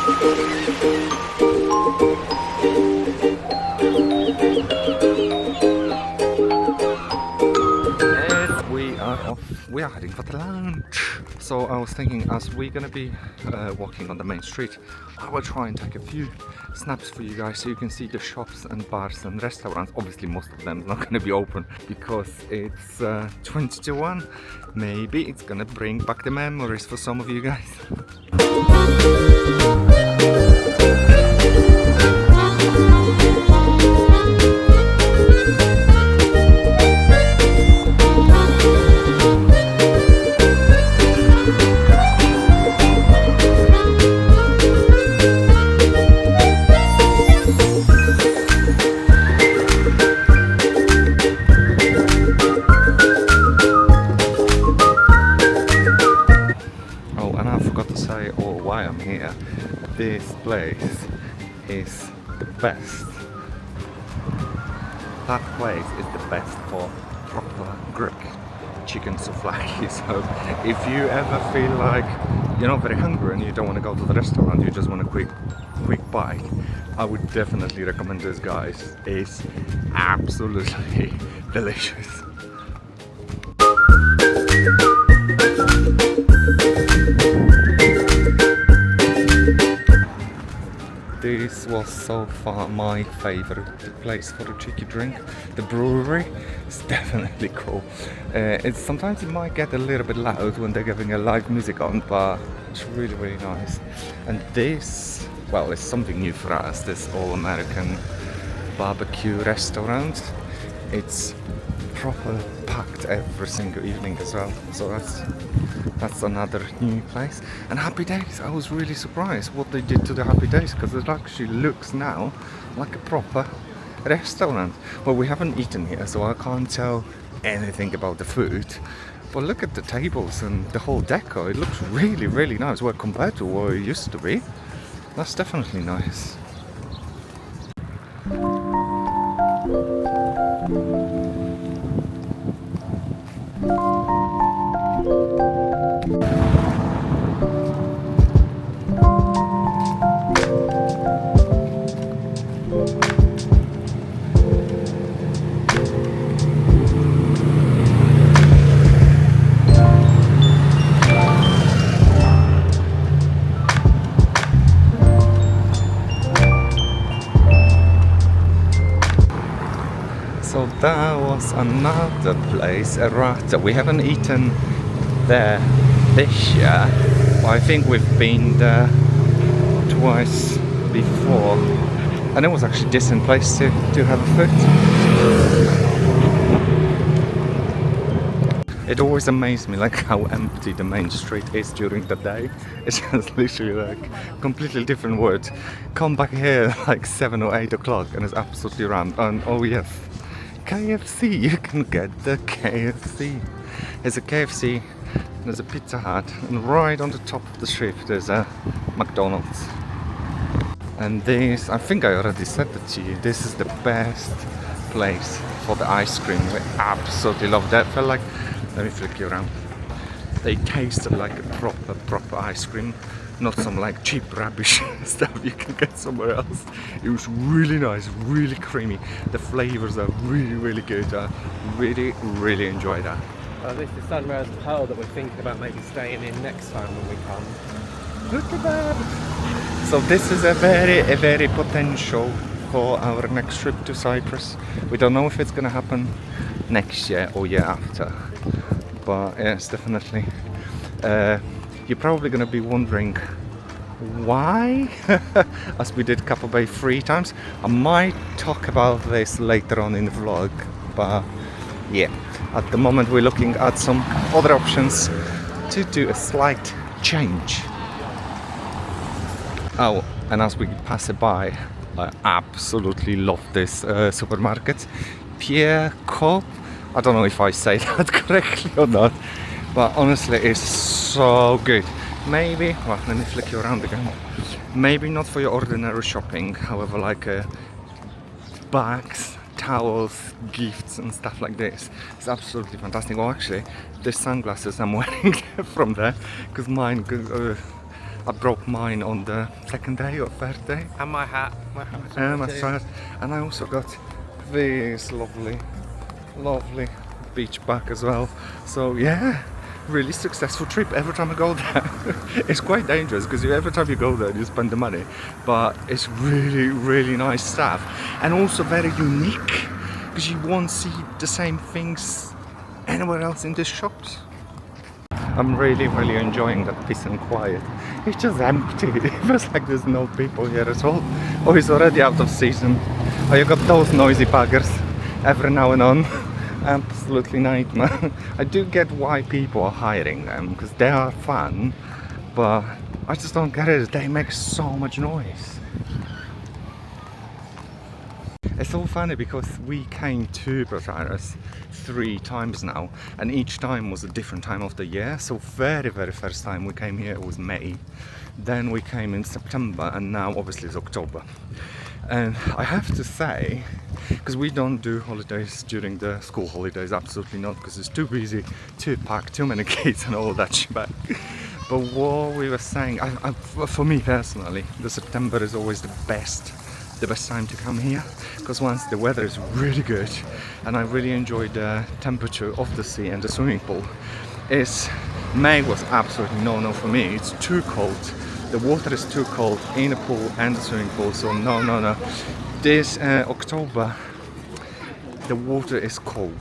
We are heading for the lunch. So I was thinking, as we're gonna be walking on the main street, I will try and take a few snaps for you guys so you can see the shops and bars and restaurants. Obviously most of them are not gonna be open because it's 20 to 1. Maybe it's gonna bring back the memories for some of you guys. This place is the best. That place is the best for proper Greek chicken souvlaki. So if you ever feel like you're not very hungry and you don't want to go to the restaurant, you just want a quick bite, I would definitely recommend this, guys. It's absolutely delicious. This was so far my favorite place for a cheeky drink. The brewery is definitely cool. Sometimes it might get a little bit loud when they're having a live music on, but it's really, really nice. And this, well, it's something new for us, this all-American barbecue restaurant. It's proper packed every single evening as well, so that's another new place. And Happy Days, I was really surprised what they did to the Happy Days, because it actually looks now like a proper restaurant. Well, we haven't eaten here, so I can't tell anything about the food, but look at the tables and the whole decor. It looks really, really nice. Well, compared to what it used to be, that's definitely nice. So that was another place, Errata. We haven't eaten there this year, but I think we've been there twice before, and it was actually a decent place to have food. It always amazes me like how empty the main street is during the day. It's just literally like completely different world. Come back here like 7 or 8 o'clock and it's absolutely rammed. And oh yes, KFC, you can get the KFC. There's a KFC, there's a Pizza Hut, and right on the top of the street there's a McDonald's. And this, I think I already said that to you, this is the best place for the ice cream. We absolutely love that. Felt like, let me flick you around. They tasted like a proper ice cream, not some like cheap rubbish stuff you can get somewhere else. It was really nice, really creamy. The flavors are really good. I really enjoy that. This is Sunrise Pearl that we're thinking about maybe staying in next time when we come. Look at that! So this is a very potential for our next trip to Cyprus. We don't know if it's gonna happen next year or year after, but yeah, it's definitely. You're probably gonna be wondering why, as we did Kappa Bay 3 times. I might talk about this later on in the vlog, but yeah, at the moment we're looking at some other options to do a slight change. Oh, and as we pass it by, I absolutely love this supermarket, Pierre Coop. I don't know if I say that correctly or not, but honestly it's so good. Maybe, well, let me flick you around again. Maybe not for your ordinary shopping, however, like bags, towels, gifts and stuff like this. It's absolutely fantastic. Well, actually, the sunglasses I'm wearing from there, because mine I broke mine on the second day or third day. And my hat. My hat's That's right. And I also got this lovely beach bag as well. So yeah, really successful trip. Every time I go there, it's quite dangerous because every time you go there, you spend the money. But it's really nice stuff, and also very unique because you won't see the same things anywhere else in the shops. I'm really enjoying that peace and quiet. It's just empty. It feels like there's no people here at all. Oh, it's already out of season. Oh, you got those noisy buggers every now and on. Absolutely nightmare. I do get why people are hiring them because they are fun, but I just don't get it. They make so much noise. It's so funny because we came to Protaras 3 times now, and each time was a different time of the year. So very first time we came here it was May, then we came in September, and now obviously it's October. And I have to say, because we don't do holidays during the school holidays, absolutely not, because it's too busy, too packed, too many kids and all that shit. But what we were saying, for me personally, the September is always the best time to come here, because once the weather is really good and I really enjoy the temperature of the sea and the swimming pool. May was absolutely no for me. It's too cold. The water is too cold in the pool and the swimming pool, so no. This October the water is cold,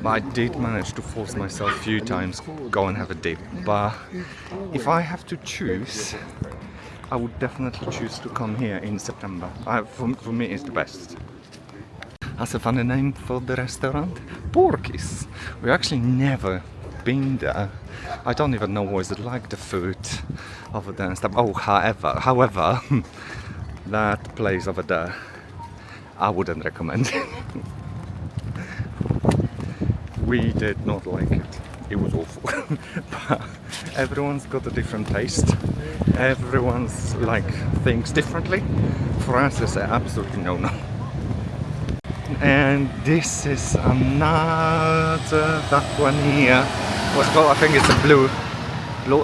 but I did manage to force myself a few times go and have a dip. But if I have to choose, I would definitely choose to come here in September. For me it's the best. That's a funny name for the restaurant, Porky's. We actually never been there. I don't even know what is it like, the food over there and stuff. Oh, however, that place over there, I wouldn't recommend it. We did not like it. It was awful. But everyone's got a different taste. Everyone's like things differently. For us, it's absolutely no. And this is another, that one here. What's called? I think it's a blue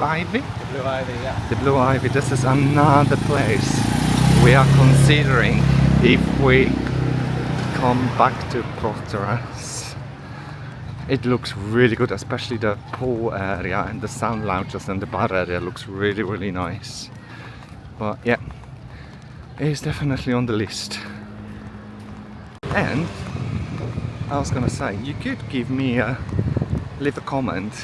ivy. The blue ivy, yeah. The blue ivy. This is another place we are considering if we come back to Protaras. It looks really good, especially the pool area and the sound lounges and the bar area looks really nice. But yeah, it's definitely on the list. And I was gonna say, you could leave a comment.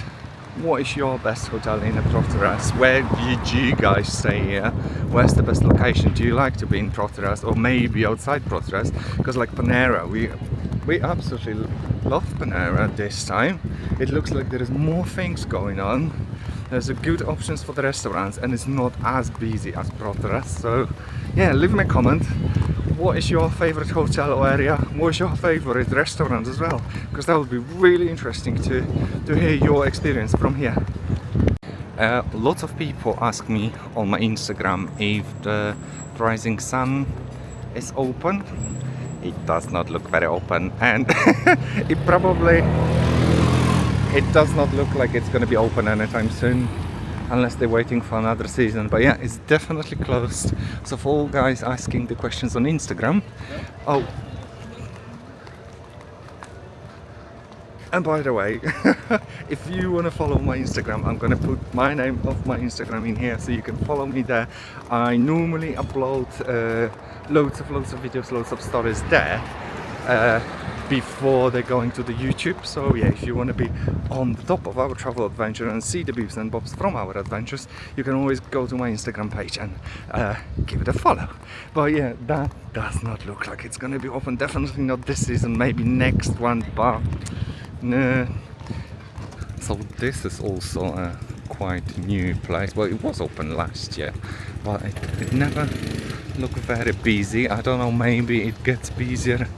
What is your best hotel in Protaras? Where did you guys stay here? Where's the best location? Do you like to be in Protaras or maybe outside Protaras? Because like Panera, we absolutely love Panera this time. It looks like there is more things going on. There's a good options for the restaurants and it's not as busy as Protaras. So yeah, leave me a comment. What is your favorite hotel or area? What is your favorite restaurant as well? Because that would be really interesting to hear your experience from here. Lots of people ask me on my Instagram if the Rising Sun is open. It does not look very open, and it does not look like it's going to be open anytime soon, unless they're waiting for another season. But yeah, it's definitely closed. So for all guys asking the questions on Instagram, oh, and by the way, if you want to follow my Instagram, I'm going to put my name of my Instagram in here so you can follow me there. I normally upload loads of videos, loads of stories there before they're going to the YouTube. So yeah, if you want to be on the top of our travel adventure and see the bits and bobs from our adventures, you can always go to my Instagram page and give it a follow. But yeah, that does not look like it's going to be open. Definitely not this season, maybe next one, but no. So this is also a quite new place. Well, it was open last year, but it never looked very busy. I don't know, maybe it gets busier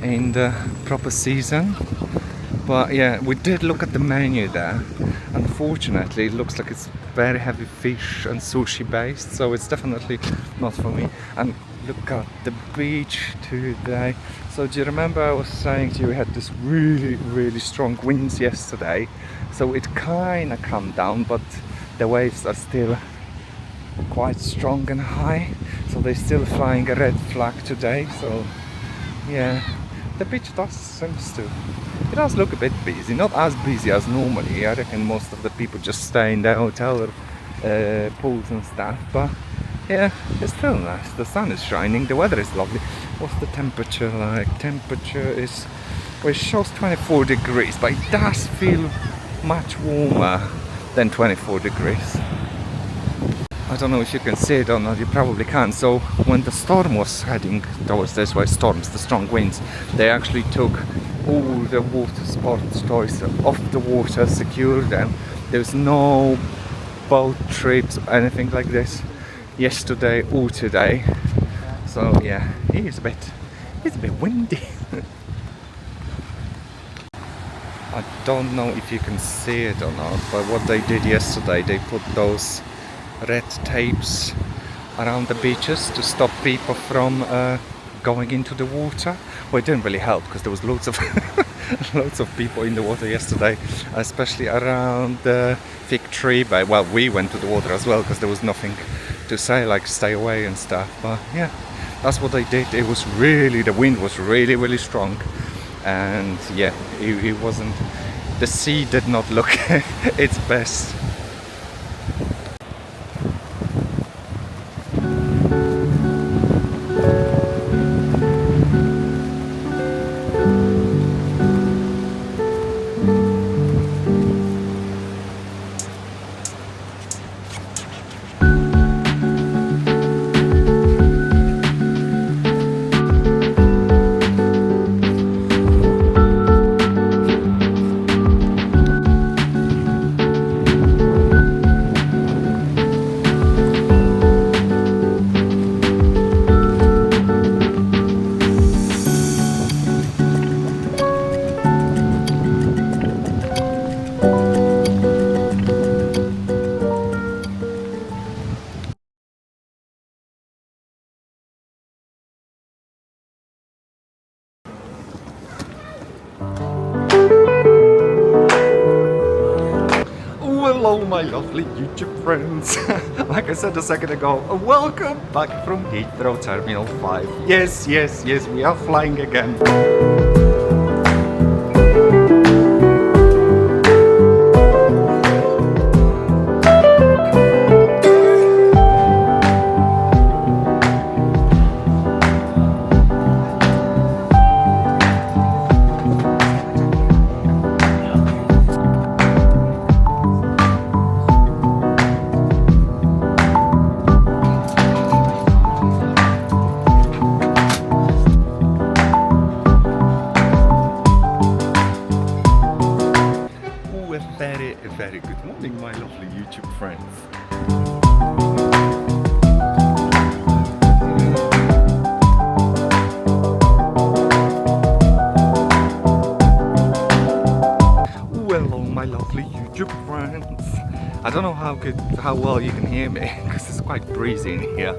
in the proper season. But yeah, we did look at the menu there. Unfortunately, it looks like it's very heavy fish and sushi based, so it's definitely not for me. And look at the beach today. So do you remember I was saying to you we had this really strong winds yesterday? So it kind of calmed down, but the waves are still quite strong and high, so they're still flying a red flag today. So yeah, the beach it does look a bit busy, not as busy as normally. I reckon most of the people just stay in their hotel or pools and stuff, but yeah, it's still nice. The sun is shining, the weather is lovely. What's the temperature like? Temperature is, well, it shows 24 degrees, but it does feel much warmer than 24 degrees. I don't know if you can see it or not, you probably can. So when the storm was heading towards this way, storms, the strong winds, they actually took all the water sports toys off the water, secured them. There's no boat trips or anything like this yesterday or today. So yeah, it's a bit windy. I don't know if you can see it or not, but what they did yesterday, they put those red tapes around the beaches to stop people from going into the water. Well, it didn't really help because there was loads of loads of people in the water yesterday, especially around the fig tree bay. Well, we went to the water as well because there was nothing to say, like stay away and stuff. But yeah, that's what they did. It was really, the wind was really strong, and yeah, it wasn't, the sea did not look its best. Hello my lovely YouTube friends. Like I said a second ago, welcome back from Heathrow Terminal 5. Yes, we are flying again. Very good morning, my lovely YouTube friends. Hello, my lovely YouTube friends. I don't know how well you can hear me because it's quite breezy in here.